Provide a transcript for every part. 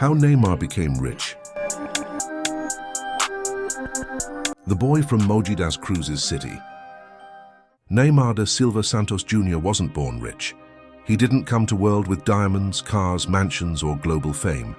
How Neymar became rich. The boy from Mogi das Cruzes city. Neymar da Silva Santos Jr. wasn't born rich. He didn't come to world with diamonds, cars, mansions, or global fame.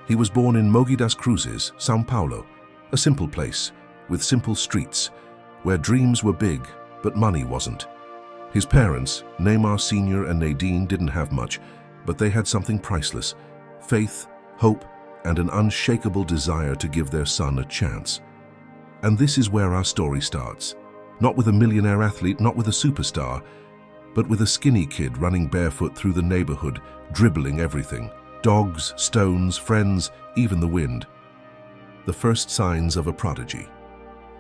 He was born in Mogi das Cruzes, São Paulo, a simple place with simple streets, where dreams were big, but money wasn't. His parents, Neymar Sr. and Nadine, didn't have much, but they had something priceless: faith, hope, and an unshakable desire to give their son a chance. And this is where our story starts. Not with a millionaire athlete, not with a superstar, but with a skinny kid running barefoot through the neighborhood, dribbling everything: dogs, stones, friends, even the wind. The first signs of a prodigy.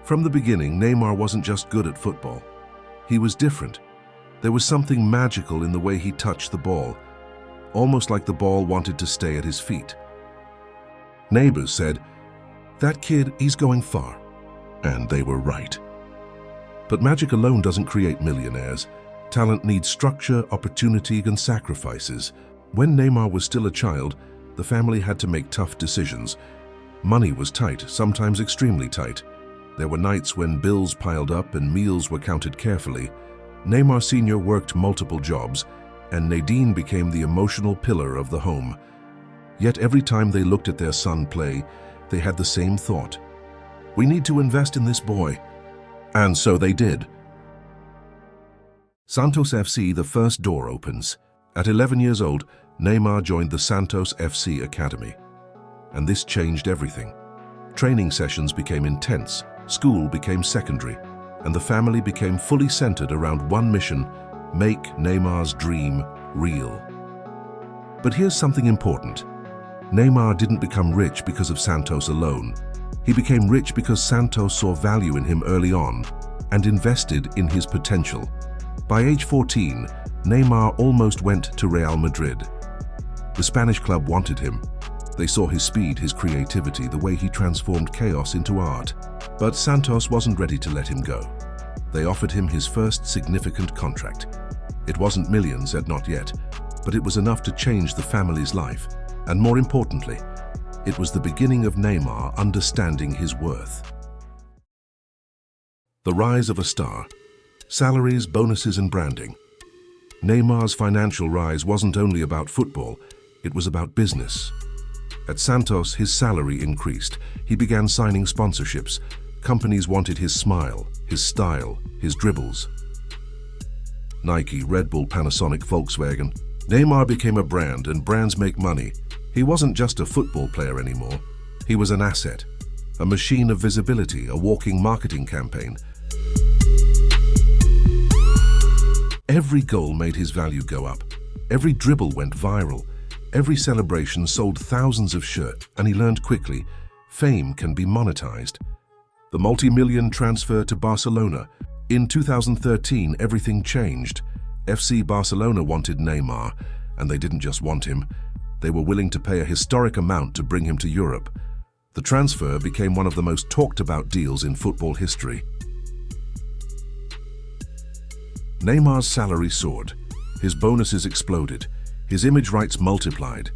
From the beginning, Neymar wasn't just good at football. He was different. There was something magical in the way he touched the ball, almost like the ball wanted to stay at his feet. Neighbors said, "That kid, he's going far." And they were right. But magic alone doesn't create millionaires. Talent needs structure, opportunity, and sacrifices. When Neymar was still a child, the family had to make tough decisions. Money was tight, sometimes extremely tight. There were nights when bills piled up and meals were counted carefully. Neymar Sr. worked multiple jobs, and Nadine became the emotional pillar of the home. Yet every time they looked at their son play, they had the same thought: we need to invest in this boy. And so they did. Santos FC, the first door opens. At 11 years old, Neymar joined the Santos FC Academy. And this changed everything. Training sessions became intense, school became secondary, and the family became fully centered around one mission: make Neymar's dream real. But here's something important. Neymar didn't become rich because of Santos alone. He became rich because Santos saw value in him early on and invested in his potential. By age 14, Neymar almost went to Real Madrid. The Spanish club wanted him. They saw his speed, his creativity, the way he transformed chaos into art. But Santos wasn't ready to let him go. They offered him his first significant contract. It wasn't millions, not yet, but it was enough to change the family's life. And more importantly, it was the beginning of Neymar understanding his worth. The rise of a star. Salaries, bonuses, and branding. Neymar's financial rise wasn't only about football, it was about business. At Santos, his salary increased. He began signing sponsorships. Companies wanted his smile, his style, his dribbles. Nike, Red Bull, Panasonic, Volkswagen. Neymar became a brand, and brands make money. He wasn't just a football player anymore. He was an asset, a machine of visibility, a walking marketing campaign. Every goal made his value go up. Every dribble went viral. Every celebration sold thousands of shirts, and he learned quickly, fame can be monetized. The multi-million transfer to Barcelona. In 2013, everything changed. FC Barcelona wanted Neymar, and they didn't just want him. They were willing to pay a historic amount to bring him to Europe. The transfer became one of the most talked about deals in football history. Neymar's salary soared. His bonuses exploded. His image rights multiplied.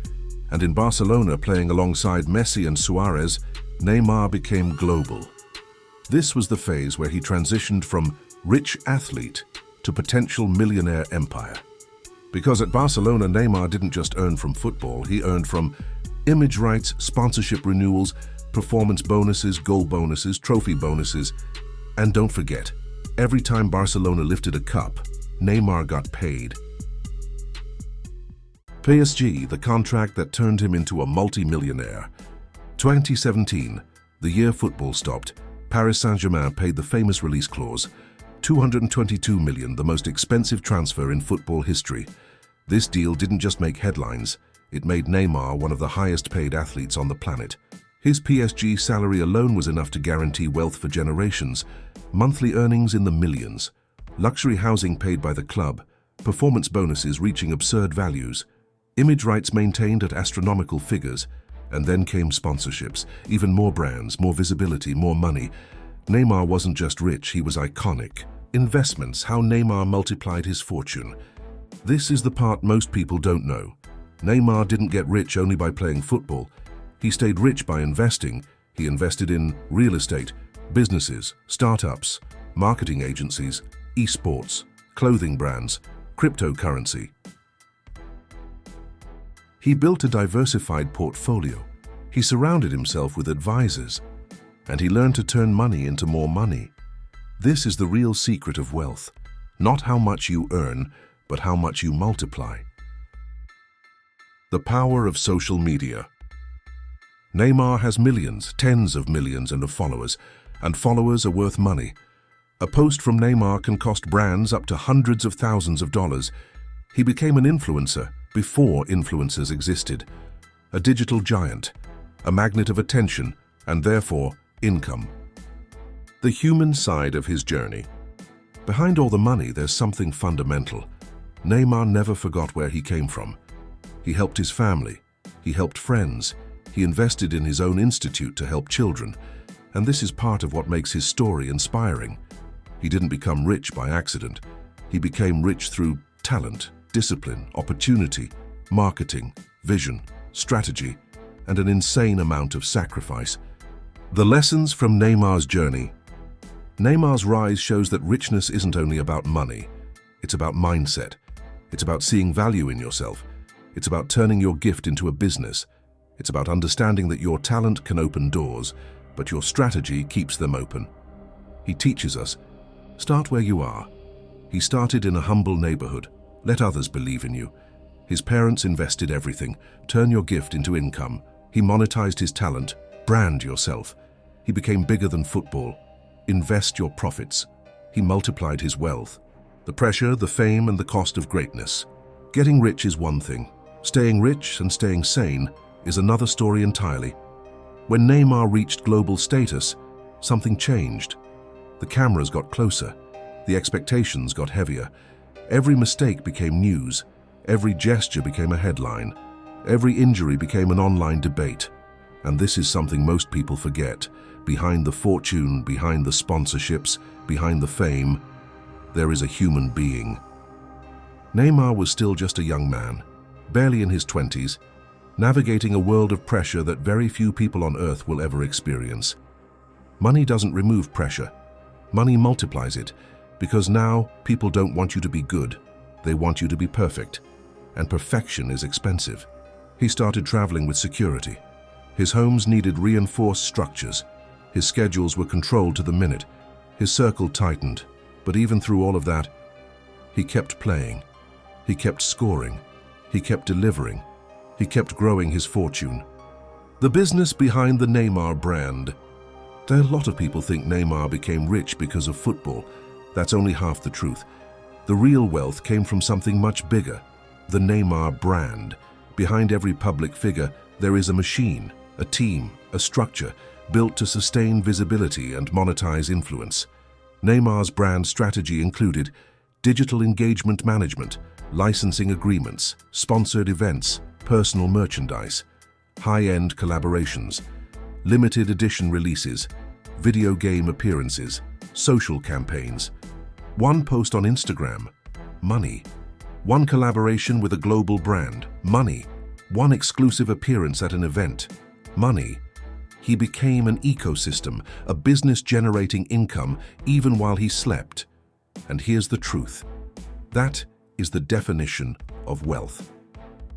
And in Barcelona, playing alongside Messi and Suarez, Neymar became global. This was the phase where he transitioned from rich athlete to potential millionaire empire. Because at Barcelona, Neymar didn't just earn from football, he earned from image rights, sponsorship renewals, performance bonuses, goal bonuses, trophy bonuses. And don't forget, every time Barcelona lifted a cup, Neymar got paid. PSG, the contract that turned him into a multi-millionaire. 2017, the year football stopped, Paris Saint-Germain paid the famous release clause. 222 million, the most expensive transfer in football history. This deal didn't just make headlines, it made Neymar one of the highest paid athletes on the planet. His PSG salary alone was enough to guarantee wealth for generations, monthly earnings in the millions, luxury housing paid by the club, performance bonuses reaching absurd values, image rights maintained at astronomical figures, and then came sponsorships, even more brands, more visibility, more money. Neymar wasn't just rich, he was iconic. Investments, how Neymar multiplied his fortune. This is the part most people don't know. Neymar didn't get rich only by playing football. He stayed rich by investing. He invested in real estate, businesses, startups, marketing agencies, esports, clothing brands, cryptocurrency. He built a diversified portfolio. He surrounded himself with advisors, and he learned to turn money into more money. This is the real secret of wealth. Not how much you earn, but how much you multiply. The power of social media. Neymar has millions, tens of millions of followers, and followers are worth money. A post from Neymar can cost brands up to hundreds of thousands of dollars. He became an influencer before influencers existed. A digital giant, a magnet of attention, and therefore income. The human side of his journey. Behind all the money, there's something fundamental. Neymar never forgot where he came from. He helped his family. He helped friends. He invested in his own institute to help children. And this is part of what makes his story inspiring. He didn't become rich by accident. He became rich through talent, discipline, opportunity, marketing, vision, strategy, and an insane amount of sacrifice. The lessons from Neymar's journey. Neymar's rise shows that richness isn't only about money. It's about mindset. It's about seeing value in yourself. It's about turning your gift into a business. It's about understanding that your talent can open doors, but your strategy keeps them open. He teaches us, start where you are. He started in a humble neighborhood. Let others believe in you. His parents invested everything. Turn your gift into income. He monetized his talent. Brand yourself. He became bigger than football. Invest your profits. He multiplied his wealth. The pressure, the fame, and the cost of greatness. Getting rich is one thing. Staying rich and staying sane is another story entirely. When Neymar reached global status, something changed. The cameras got closer. The expectations got heavier. Every mistake became news. Every gesture became a headline. Every injury became an online debate. And this is something most people forget. Behind the fortune, behind the sponsorships, behind the fame, there is a human being. Neymar was still just a young man, barely in his 20s, navigating a world of pressure that very few people on earth will ever experience. Money doesn't remove pressure. Money multiplies it, because now people don't want you to be good. They want you to be perfect, and perfection is expensive. He started traveling with security. His homes needed reinforced structures. His schedules were controlled to the minute. His circle tightened. But even through all of that, he kept playing. He kept scoring. He kept delivering. He kept growing his fortune. The business behind the Neymar brand. A lot of people think Neymar became rich because of football. That's only half the truth. The real wealth came from something much bigger, the Neymar brand. Behind every public figure, there is a machine, a team, a structure, built to sustain visibility and monetize influence. Neymar's brand strategy included digital engagement management, licensing agreements, sponsored events, personal merchandise, high-end collaborations, limited edition releases, video game appearances, social campaigns, one post on Instagram, money, one collaboration with a global brand, money, one exclusive appearance at an event, money. He became an ecosystem, a business generating income even while he slept. And here's the truth. That is the definition of wealth.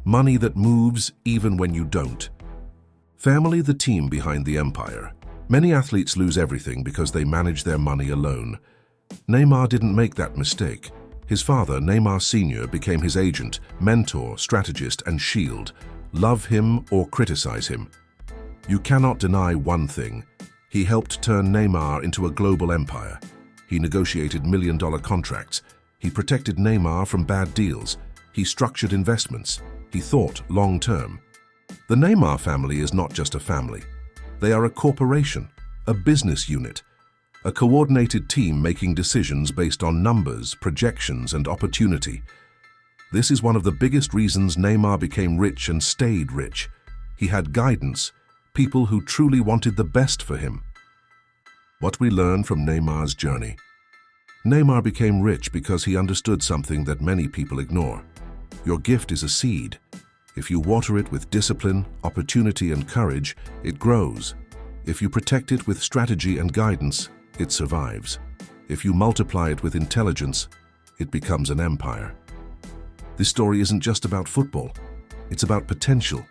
Money that moves even when you don't. Family, the team behind the empire. Many athletes lose everything because they manage their money alone. Neymar didn't make that mistake. His father, Neymar Sr., became his agent, mentor, strategist, and shield. Love him or criticize him. You cannot deny one thing. He helped turn Neymar into a global empire. He negotiated million-dollar contracts. He protected Neymar from bad deals. He structured investments. He thought long-term. The Neymar family is not just a family. They are a corporation, a business unit, a coordinated team making decisions based on numbers, projections, and opportunity. This is one of the biggest reasons Neymar became rich and stayed rich. He had guidance, people who truly wanted the best for him. What we learn from Neymar's journey. Neymar became rich because he understood something that many people ignore. Your gift is a seed. If you water it with discipline, opportunity, and courage, it grows. If you protect it with strategy and guidance, it survives. If you multiply it with intelligence, it becomes an empire. This story isn't just about football. It's about potential.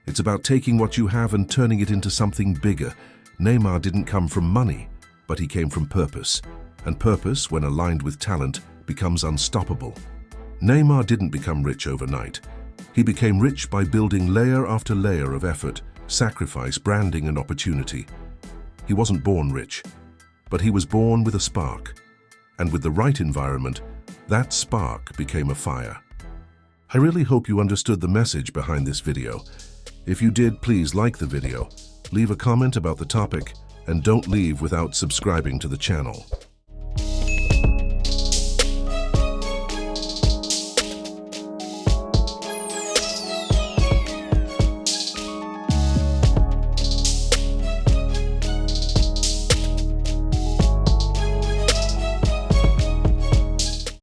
It's about taking what you have and turning it into something bigger. Neymar didn't come from money, but he came from purpose. And purpose, when aligned with talent, becomes unstoppable. Neymar didn't become rich overnight. He became rich by building layer after layer of effort, sacrifice, branding, and opportunity. He wasn't born rich, but he was born with a spark. And with the right environment, that spark became a fire. I really hope you understood the message behind this video. If you did, please like the video, leave a comment about the topic, and don't leave without subscribing to the channel.